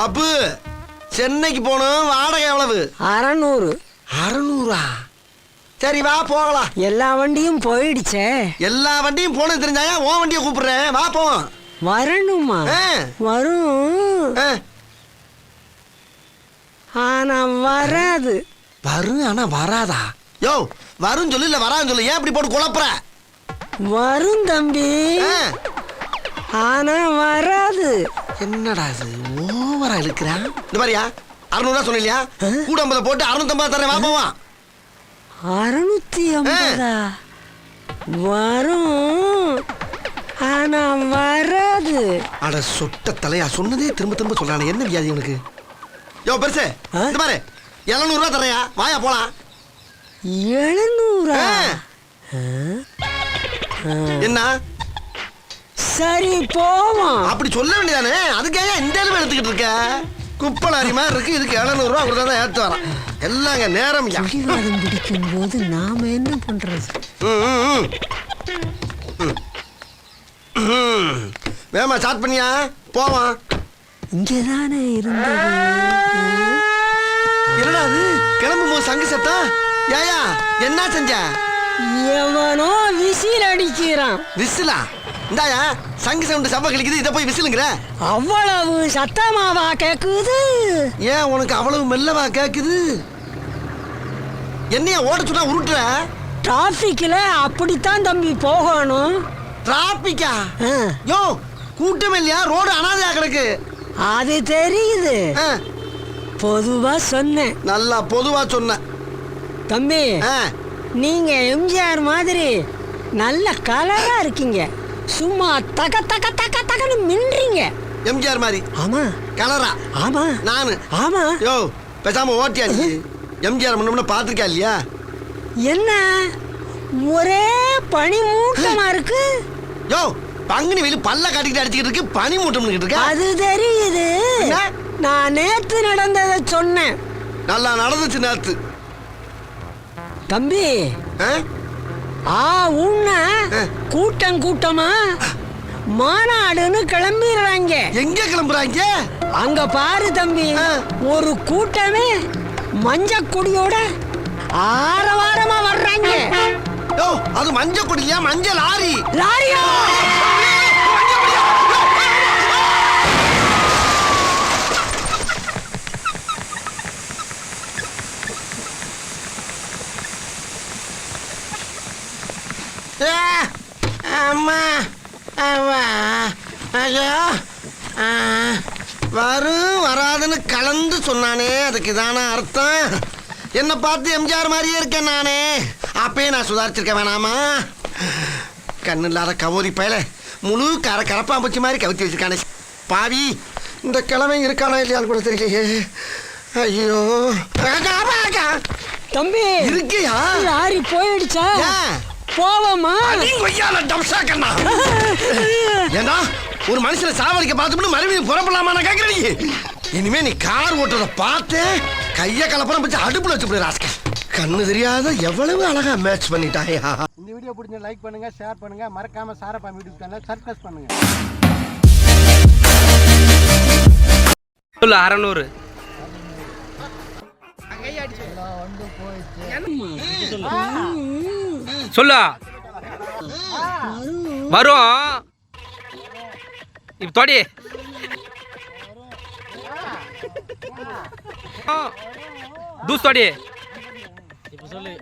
அப்பு சென்னைக்கு போகணும், வாடகை எவ்வளவு? 600. 600ஆ? சரி வா போகலாம். எல்லா வண்டியும் போயிடுச்சே. எல்லா வண்டியும் போனது தெரிஞ்சாயா உன் வண்டியை கூப்பிடுறேன், வா போவோம். வரணுமா? வரும். ஆனா வராது. வரும் ஆனா வராதா? யோ வரும் சொல்லு, இல்ல வராதுன்னு சொல்லு, ஏன் இப்படி போட்டு குழப்புற? வரும் தம்பி, ஆனா வராது. என்னடா இது ஓவரா இழுக்கிறான்? இந்த மாதிரியா 600 சொன்னியா? கூட 50 போட்டு 650 தரேன், வா போவான். 650 வரும் ஆனா வராது. அட சொட்ட தலையா, சொன்னதே திரும்ப திரும்ப சொல்றானே, என்ன வியாதி உனக்கு? யோ பெருசு, இந்த மாதிரி 700 தரையா, வாயா போலாம். 700? என்ன? சரி போவோம். அப்படி சொல்ல வேண்டியதானே, அதுக்காக இந்த அளவு எடுத்துக்கிட்டு இருக்க? குப்பலாரி மாதிரி இருக்கு, இதுக்கு 700 ரூபா கொடுத்தா தான் ஏற்று வரான். எல்லாங்க நேரம் பிடிவாதம் பிடிக்கும் போது நாம என்ன பண்றது? வேமா ஸ்டார்ட் பண்ணியா, போவான். இங்கதானே இருந்தது. என்னடா அது கிளம்பும் போது சங்கு சத்தா? ஏயா என்ன செஞ்ச? எவனோ விசில் அடிக்கிறான். விசிலா? இந்தாயா சங்கு சவுண்டு சப்ப கிளிக்குது, இதை போய் விசிலுங்கிற? அவ்வளவு சத்தமாவா கேக்குது? ஏன் உனக்கு அவ்வளவு மெல்லவா கேக்குது? என்னையா ஓட சொன்னா உருட்டுற? டிராபிக்ல அப்படித்தான் தம்பி போகணும். டிராபிக்கா? யோ கூட்டம் இல்லையா, ரோடு அனாதையா கிடக்கு. அது தெரியுது, பொதுவா சொன்னேன். நல்லா பொதுவா சொன்ன தம்பி. நீங்க எம்ஜிஆர் மாதிரி நல்ல கலரா இருக்கீங்க, சும்மா தக தக தக தகன்னு மின்றீங்க. எம்ஜிஆர் மாதிரி? ஆமா. கலரா? ஆமா. நானு? ஆமா. யோ பேசாம ஓட்டியா நீ? எம்ஜிஆர் முன்ன பாத்திருக்கா இல்லையா? என்ன ஒரே பனி மூட்டமா இருக்கு? யோ பங்குனி வெயில் பல்ல காட்டிக்கிட்டு அடிச்சுக்கிட்டு இருக்கு, பனி மூட்டம் இருக்கு. அது தெரியுது, நான் நேத்து நடந்ததை சொன்னேன். நல்லா நடந்துச்சு நேத்து தம்பி. உன்ன கூட்டம் கூட்டமா மாநாடுன்னு கிளம்பிடுறாங்க. எங்க கிளம்புறாங்க? அங்க பாரு தம்பி, ஒரு கூட்டமே மஞ்ச கொடியோட ஆரவாரமா வர்றாங்க. அது மஞ்ச கொடியா? மஞ்ச லாரி. லாரியா? அம்மா ஐயோ, வரும் வராதுன்னு கலந்து சொன்னானே, அதுக்கு இதான அர்த்தம்? என்ன பார்த்து எம்ஜிஆர் மாதிரியே இருக்கேன் நானே. அப்பயே நான் சுதாரிச்சிருக்க வேணாமா? கண்ணு இல்லாத கவோரி பயல முழு கரப்பாம்பூச்சி மாதிரி கவித்து வச்சிருக்கானே பாவி. இந்த கிழமை இருக்கானா இல்லையான்னு கூட தெரியலையே. ஐயோ தம்பி, இருக்கியா? லாரி போயிடுச்சா? போவோமா? ஏண்டா ஒரு மனுஷனை சாவடிக்க பார்த்துட்டு மறுபடியும் புறப்படலாமா நான் கேட்கிறேன். இனிமே நீ கார் ஓட்டுறத பார்த்து கைய கலப்படம் வச்சு அடுப்புல வச்சு போய் ராஸ்கல். கண்ணு தெரியாத எவ்வளவு அழகா மேட்ச் பண்ணிட்டாயா. இந்த வீடியோ பிடிச்ச லைக் பண்ணுங்க, ஷேர் பண்ணுங்க, மறக்காம சாரப்பா யூடியூப் சேனலை சப்ஸ்கிரைப் பண்ணுங்க. சொல்லு 600. சொல்லு வரும். இப்ப தோடி தூஸ் தோடி இப்ப சொல்லு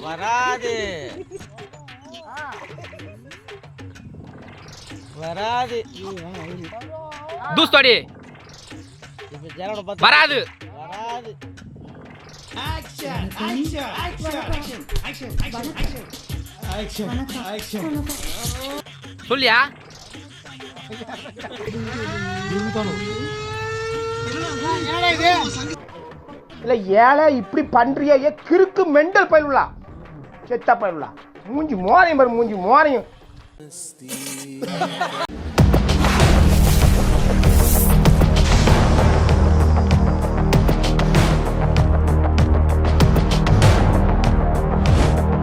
வராது. வராது தூஸ் தோடி வராது. வராது. Action! Action! Action! Action! Action! Action! Action! சொல்லியா? இல்ல ஏழை இப்படி பண்றியே, கிறுக்கு மெண்டல் பயிலுலா, செத்த பயிலுலா, மூஞ்சி மோரையும் பாரு, மூஞ்சி மோரையும்.